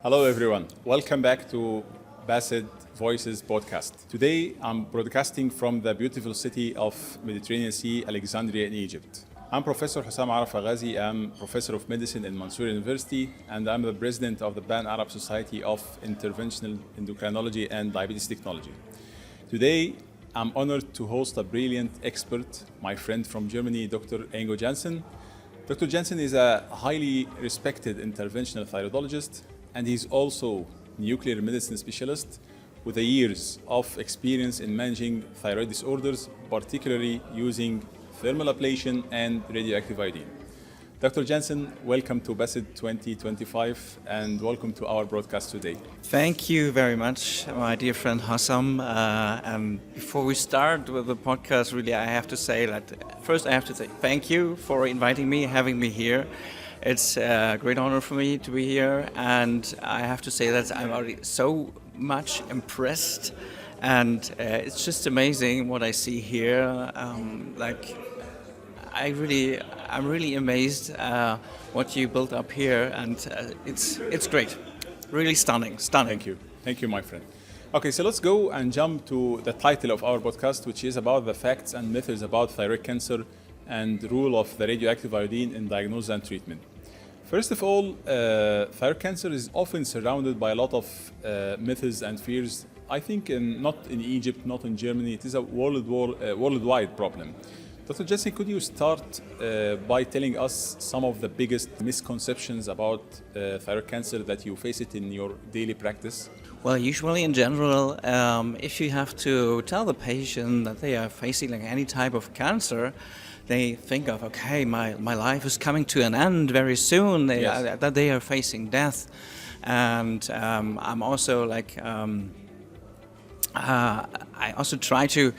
Hello everyone, welcome back to Pasid Voices podcast. Today I'm broadcasting from the beautiful city of Mediterranean Sea, Alexandria in Egypt. I'm Professor Hussam Arafa Ghazi. I'm Professor of Medicine in Mansour University and I'm the President of the Pan-Arab Society of Interventional Endocrinology and Diabetes Technology. Today I'm honored to host a brilliant expert, my friend from Germany, Dr. Ingo Jansen. Dr. Jansen is a highly respected interventional thyroidologist and he's also nuclear medicine specialist with years of experience in managing thyroid disorders, particularly using thermal ablation and radioactive iodine. Dr. Jansen, welcome to Pasid 2025 and welcome to our broadcast today. Thank you very much, my dear friend Hassam. Before we start with the podcast, really, I have to say thank you for inviting me, having me here. It's a great honor for me to be here, and I have to say that I'm already so much impressed, and it's just amazing what I see here. I'm really amazed what you built up here, and it's great, really stunning. Thank you, my friend. Okay, so let's go and jump to the title of our podcast, which is about the facts and myths about thyroid cancer and the role of the radioactive iodine in diagnosis and treatment. First of all, thyroid cancer is often surrounded by a lot of myths and fears. I think not in Egypt, not in Germany, it is a worldwide problem. Dr. Jesse, could you start by telling us some of the biggest misconceptions about thyroid cancer that you face it in your daily practice? Well, usually in general, if you have to tell the patient that they are facing any type of cancer, they think of, okay, my life is coming to an end very soon, that they are facing death. And I'm also I also try to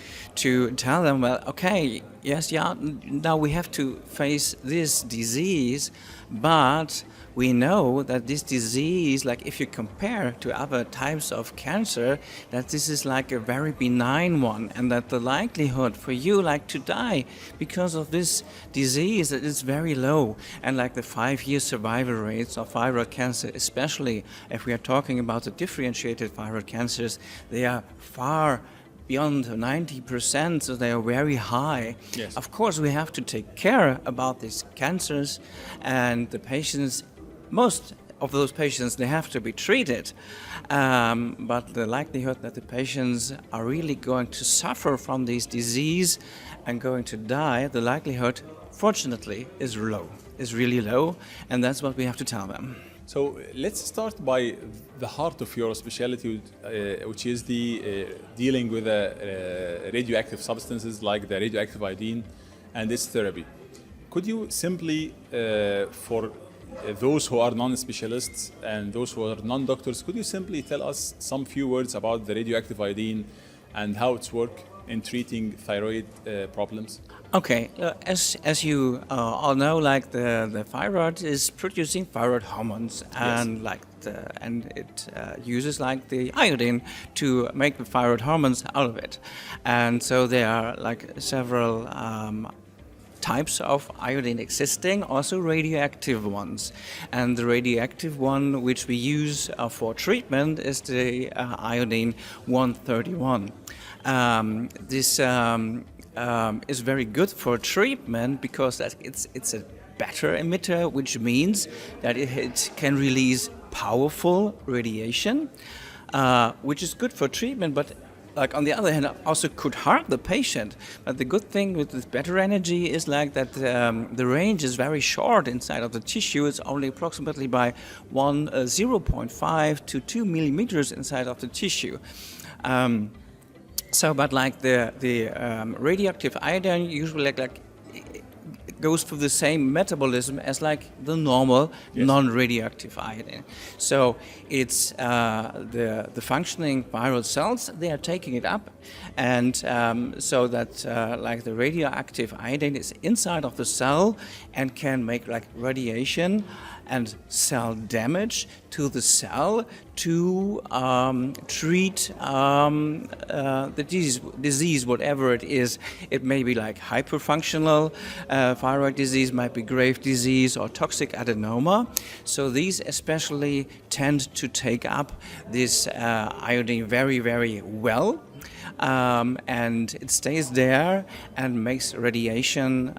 tell them, well, okay, now we have to face this disease, but we know that this disease, if you compare to other types of cancer, that this is a very benign one, and that the likelihood for you to die because of this disease is very low. And the 5-year survival rates of thyroid cancer, especially if we are talking about the differentiated thyroid cancers, they are far beyond 90%, so they are very high. Yes. Of course, we have to take care about these cancers, and the patients, most of those patients, they have to be treated. But the likelihood that the patients are really going to suffer from this disease and going to die, the likelihood, fortunately, is really low, and that's what we have to tell them. So let's start by the heart of your specialty, which is the dealing with radioactive substances like the radioactive iodine and its therapy. Could you simply, for those who are non-specialists and those who are non-doctors, could you simply tell us some few words about the radioactive iodine and how it's work in treating thyroid problems? Okay, as you all know, the thyroid is producing thyroid hormones, and and it uses the iodine to make the thyroid hormones out of it, and so there are several types of iodine existing, also radioactive ones. And the radioactive one which we use for treatment is the iodine 131. This is very good for treatment because it's a better emitter, which means that it can release powerful radiation, which is good for treatment, but on the other hand, also could harm the patient. But the good thing with this better energy is that the range is very short inside of the tissue. It's only approximately by 0.5 to 2 millimeters inside of the tissue. But the radioactive iodine usually goes through the same metabolism as the normal non-radioactive iodine. So it's the functioning viral cells, they are taking it up, and so that the radioactive iodine is inside of the cell and can make radiation, and cell damage to the cell to treat the disease, whatever it is. It may be like hyperfunctional thyroid disease, might be grave disease or toxic adenoma. So these especially tend to take up this iodine very, very well. And it stays there and makes radiation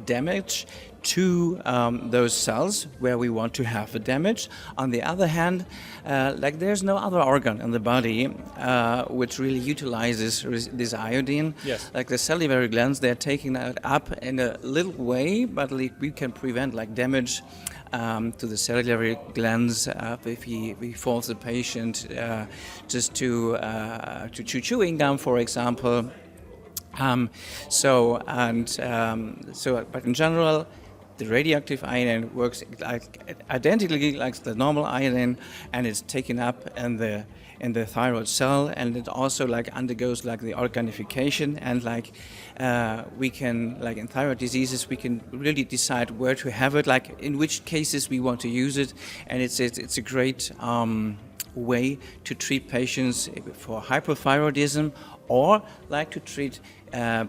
damage to those cells where we want to have the damage. On the other hand, like there's no other organ in the body which really utilizes this iodine. Yes. Like the salivary glands, they're taking it up in a little way, but we can prevent like damage to the salivary glands if we force the patient just to chew chewing gum, for example. But in general, the radioactive iodine works like identically like the normal iodine, and it's taken up in the thyroid cell, and it also like undergoes like the organification, and like we can, like in thyroid diseases, we can really decide where to have it, like in which cases we want to use it, and it's a great way to treat patients for hypothyroidism, or like to treat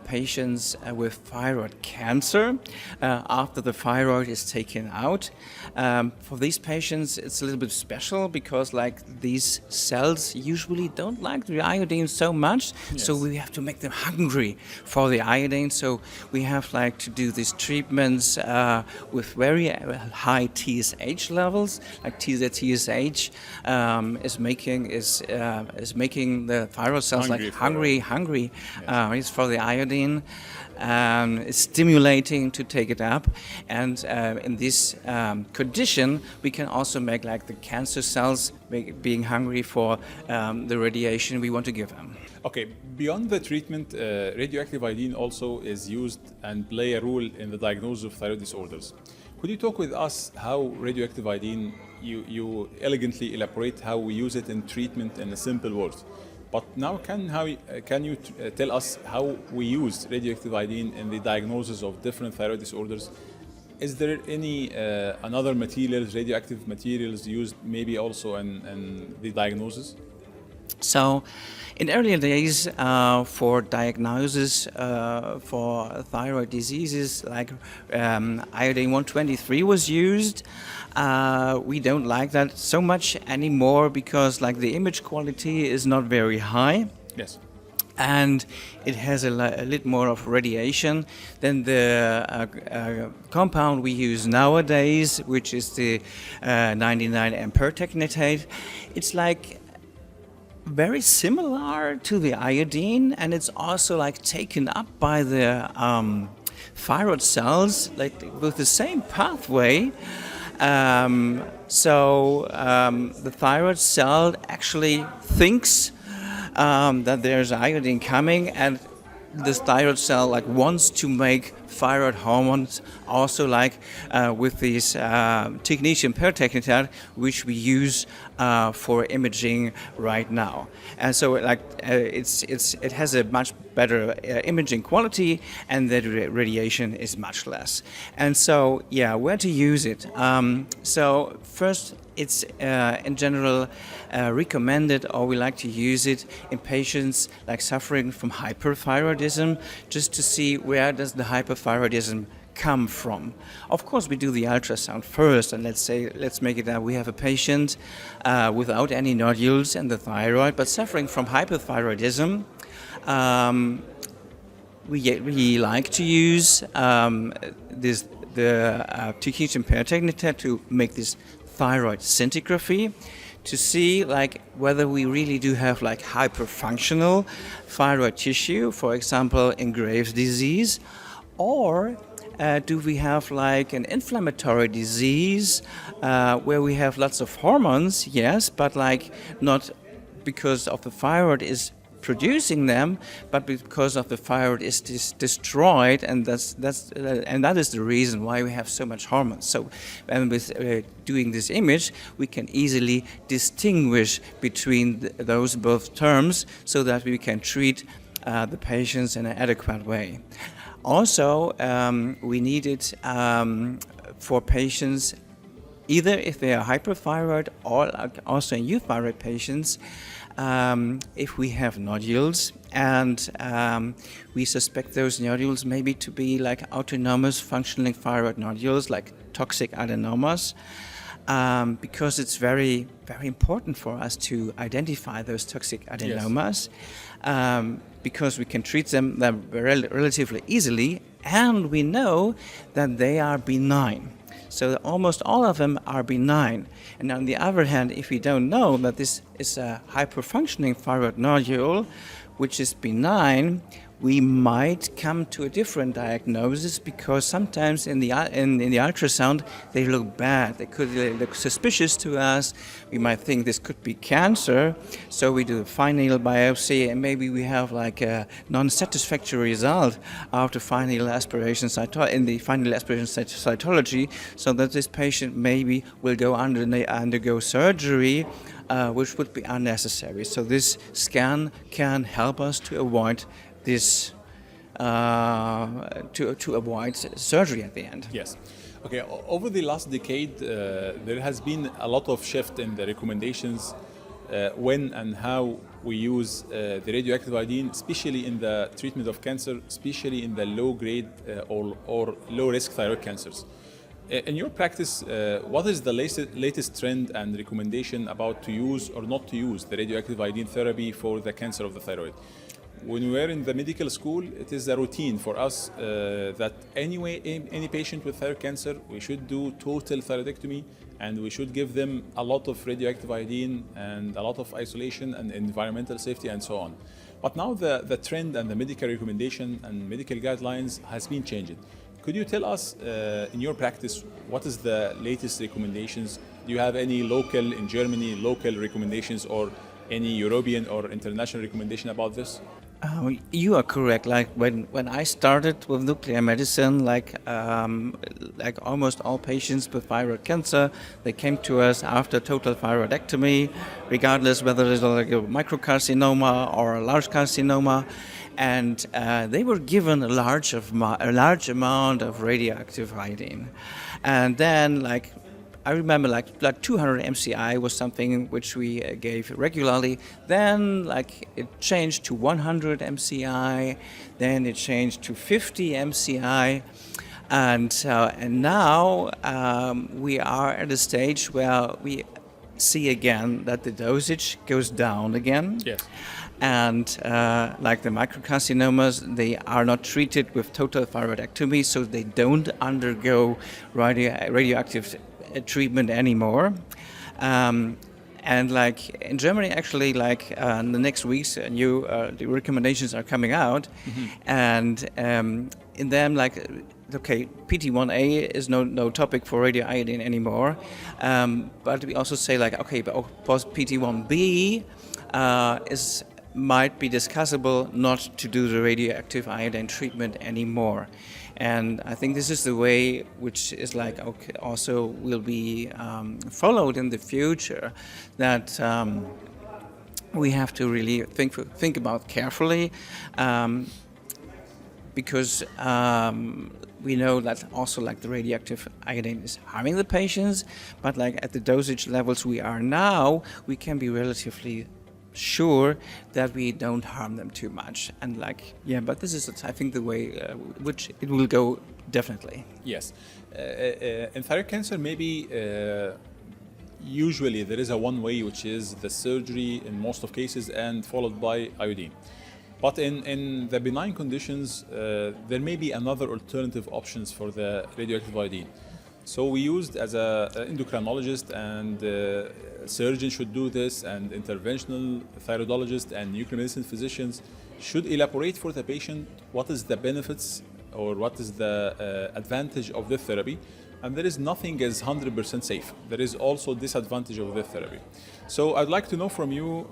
patients with thyroid cancer after the thyroid is taken out. For these patients, it's a little bit special because like these cells usually don't like the iodine so much, yes. So we have to make them hungry for the iodine. So we have like to do these treatments with very high TSH levels. Like TSH is making the thyroid cells hungry. Yes. It's for the iodine. It's stimulating to take it up, and in this condition we can also make like the cancer cells being hungry for the radiation we want to give them. Okay, beyond the treatment, radioactive iodine also is used and play a role in the diagnosis of thyroid disorders. Could you talk with us how radioactive iodine, you elegantly elaborate how we use it in treatment in a simple words. But now can you tell us how we use radioactive iodine in the diagnosis of different thyroid disorders? Is there any another materials, radioactive materials used maybe also in the diagnosis? So, in earlier days, for diagnosis for thyroid diseases, like iodine-123 was used. We don't like that so much anymore because, like, the image quality is not very high. Yes. And it has a little more of radiation than the compound we use nowadays, which is the 99 ampere technetate. It's like very similar to the iodine, and it's also like taken up by the thyroid cells, like with the same pathway. The thyroid cell actually thinks that there's iodine coming, and this thyroid cell like wants to make thyroid hormones, also like with these technetium pertechnetate, which we use for imaging right now. And so like it has a much better imaging quality, and the radiation is much less. And so where to use it? So first, it's in general recommended, or we like to use it in patients like suffering from hyperthyroidism, just to see where does the hyperthyroidism come from. Of course, we do the ultrasound first, and let's make it that we have a patient without any nodules in the thyroid, but suffering from hyperthyroidism. We like to use the technetium pertechnetate to make this thyroid scintigraphy to see like whether we really do have like hyperfunctional thyroid tissue, for example in Graves' disease, or do we have like an inflammatory disease where we have lots of hormones, yes, but like not because of the thyroid is producing them, but because of the thyroid is destroyed, and that is the reason why we have so much hormones. So, and with doing this image, we can easily distinguish between those both terms, so that we can treat the patients in an adequate way. Also, we need it for patients either if they are hyperthyroid or like also in euthyroid patients, if we have nodules and we suspect those nodules maybe to be like autonomous functioning thyroid nodules, like toxic adenomas, because it's very, very important for us to identify those toxic adenomas, because we can treat them relatively easily, and we know that they are benign. So almost all of them are benign. And on the other hand, if we don't know that this is a hyperfunctioning thyroid nodule, which is benign, we might come to a different diagnosis, because sometimes in the ultrasound they look bad. They could look suspicious to us. We might think this could be cancer, so we do a fine needle biopsy, and maybe we have like a non-satisfactory result after fine needle aspiration cytology, so that this patient maybe will undergo surgery, which would be unnecessary. So this scan can help us to avoid this, to avoid surgery at the end. Yes. Okay. Over the last decade, there has been a lot of shift in the recommendations when and how we use the radioactive iodine, especially in the treatment of cancer, especially in the low-grade or low-risk thyroid cancers. In your practice, what is the latest trend and recommendation about to use or not to use the radioactive iodine therapy for the cancer of the thyroid? When we were in the medical school, it is a routine for us that any patient with thyroid cancer, we should do total thyroidectomy, and we should give them a lot of radioactive iodine and a lot of isolation and environmental safety and so on. But now the trend and the medical recommendation and medical guidelines has been changed. Could you tell us, in your practice, what is the latest recommendations? Do you have any local, in Germany, local recommendations, or any European or international recommendation about this? You are correct. Like when I started with nuclear medicine, like almost all patients with thyroid cancer, they came to us after total thyroidectomy, regardless whether it's like a microcarcinoma or a large carcinoma, and they were given a large amount of radioactive iodine, and then like. I remember like 200 MCI was something which we gave regularly. Then like it changed to 100 MCI. Then it changed to 50 MCI. And now we are at a stage where we see again that the dosage goes down again. Yes. And like the microcarcinomas, they are not treated with total thyroidectomy, so they don't undergo radioactive treatment anymore. And like in Germany, actually, like in the next weeks, the recommendations are coming out, and in them, like, okay, PT1A is no topic for radioiodine anymore, but we also say like, okay, but PT1B might be discussable not to do the radioactive iodine treatment anymore. And I think this is the way which is like okay, also will be followed in the future, that we have to really think about carefully, because we know that also like the radioactive iodine is harming the patients, but like at the dosage levels we are now, we can be relatively sure that we don't harm them too much. And like, yeah, but this is, I think, the way which it will go definitely. Yes. In thyroid cancer, maybe usually there is a one way, which is the surgery in most of cases and followed by iodine. But in the benign conditions, there may be another alternative options for the radioactive iodine. So we used as an endocrinologist, and surgeons should do this, and interventional thyroidologists and nuclear medicine physicians should elaborate for the patient what is the benefits or what is the advantage of this therapy. And there is nothing as 100% safe. There is also disadvantage of this therapy. So I'd like to know from you,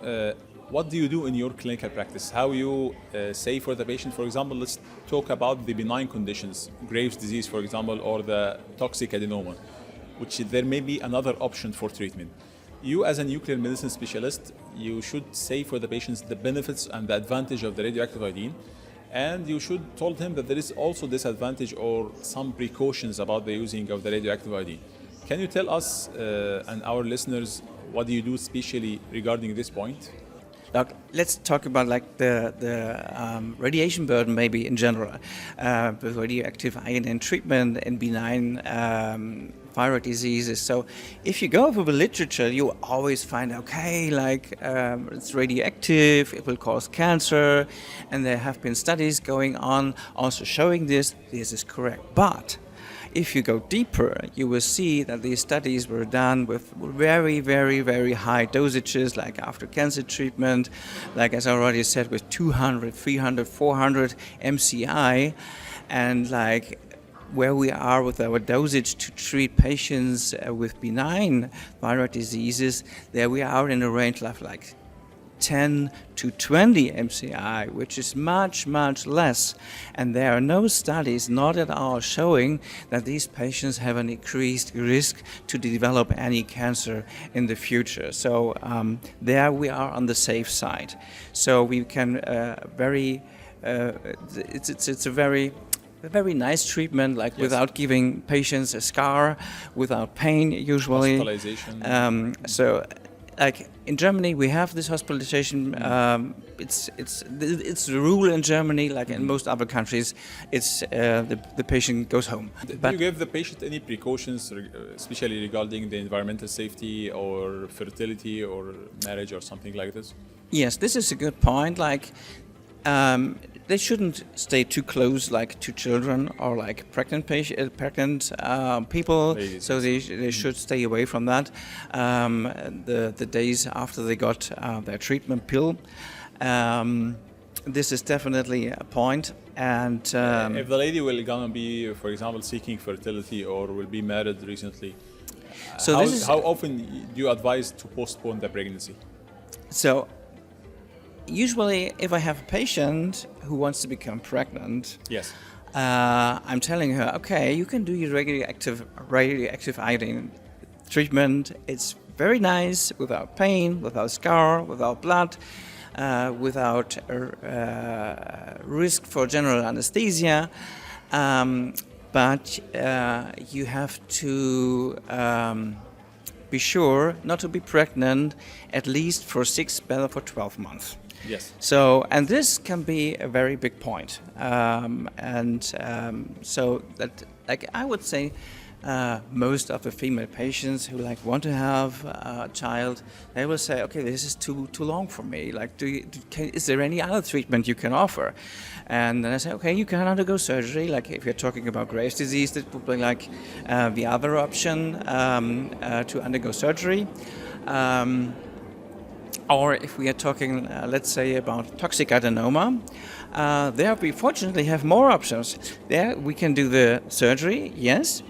what do you do in your clinical practice? How you say for the patient, for example, let's talk about the benign conditions, Graves' disease, for example, or the toxic adenoma, which there may be another option for treatment. You as a nuclear medicine specialist, you should say for the patients the benefits and the advantage of the radioactive iodine, and you should told him that there is also disadvantage or some precautions about the using of the radioactive iodine. Can you tell us and our listeners what do you do specially regarding this point? Look, let's talk about like the radiation burden maybe in general with radioactive iodine treatment in benign thyroid diseases. So if you go over the literature, you always find, okay, like it's radioactive, it will cause cancer, and there have been studies going on also showing this. This is correct. But if you go deeper, you will see that these studies were done with very, very, very high dosages, like after cancer treatment, like as I already said, with 200, 300, 400 MCI, and like where we are with our dosage to treat patients with benign thyroid diseases, there we are in a range of like 10 to 20 MCI, which is much, much less. And there are no studies, not at all, showing that these patients have an increased risk to develop any cancer in the future. So there we are on the safe side. So we can it's a very nice treatment, like without giving patients a scar, without pain usually. Hospitalization. So like in Germany, we have this hospitalization. It's the rule in Germany, like in most other countries. It's the patient goes home. Do you give the patient any precautions, especially regarding the environmental safety or fertility or marriage or something like this? Yes, this is a good point. Like. They shouldn't stay too close, like to children or like pregnant people. Ladies. So they should stay away from that. The days after they got their treatment pill. This is definitely a point. And if the lady will gonna be, for example, seeking fertility or will be married recently, so how often do you advise to postpone the pregnancy? So. Usually, if I have a patient who wants to become pregnant, yes, I'm telling her, okay, you can do your radioactive iodine treatment. It's very nice, without pain, without scar, without blood, without risk for general anesthesia. But you have to be sure not to be pregnant at least for 6, better for 12 months. Yes. So, and this can be a very big point. So that, like I would say, most of the female patients who like want to have a child, they will say, okay, this is too long for me. Like, is there any other treatment you can offer? And then I say, okay, you can undergo surgery. Like if you're talking about Graves' disease, that would be like the other option to undergo surgery. Or if we are talking, let's say, about toxic adenoma, there we fortunately have more options. There we can do the surgery, yes,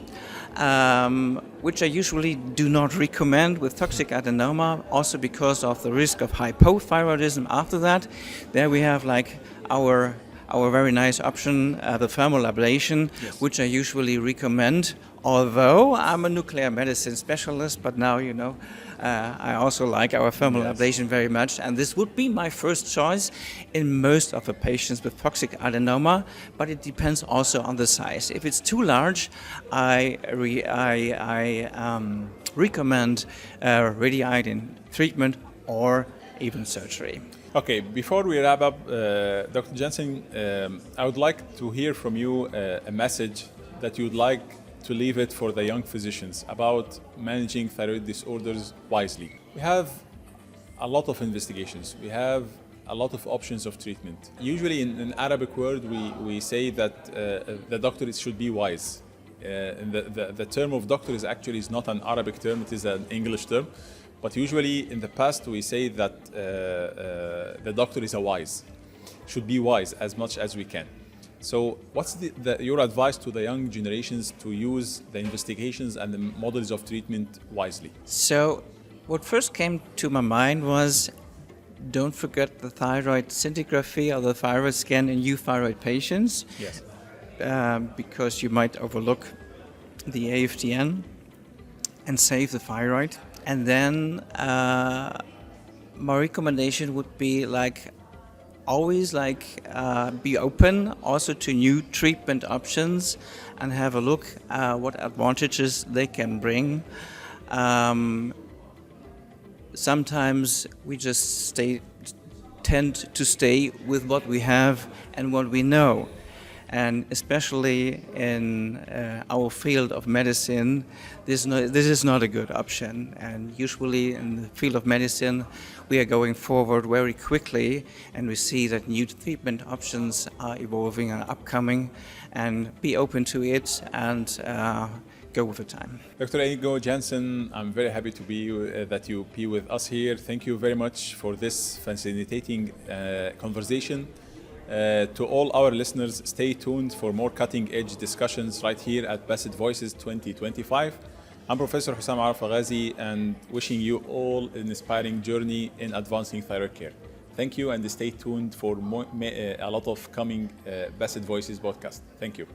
which I usually do not recommend with toxic adenoma, also because of the risk of hypothyroidism after that. There we have like our very nice option, the thermal ablation, yes, which I usually recommend, although I'm a nuclear medicine specialist, but now, you know, I also like our thermal ablation very much, and this would be my first choice in most of the patients with toxic adenoma, but it depends also on the size. If it's too large, I recommend radioiodine treatment or even surgery. Okay, before we wrap up, Dr. Jensen, I would like to hear from you a message that you would like to leave it for the young physicians about managing thyroid disorders wisely. We have a lot of investigations. We have a lot of options of treatment. Usually in Arabic word, we say that the doctor should be wise. The term of doctor is not an Arabic term, it is an English term. But usually in the past we say that the doctor is should be wise as much as we can. So what's your advice to the young generations to use the investigations and the models of treatment wisely? So what first came to my mind was, don't forget the thyroid scintigraphy or the thyroid scan in euthyroid patients. Yes. Because you might overlook the AFTN and save the thyroid. And then my recommendation would be like always be open also to new treatment options and have a look what advantages they can bring. Sometimes we just tend to stay with what we have and what we know. And especially in our field of medicine, this is not a good option. And usually in the field of medicine, we are going forward very quickly, and we see that new treatment options are evolving and upcoming, and be open to it and go with the time. Dr. Ego Jansen, I'm very happy to be that you be with us here. Thank you very much for this fascinating conversation. To all our listeners, stay tuned for more cutting-edge discussions right here at Pasid Voices 2025. I'm Professor Hussam Arafa Ghazi, and wishing you all an inspiring journey in advancing thyroid care. Thank you, and stay tuned for a lot of coming Pasid Voices podcast. Thank you.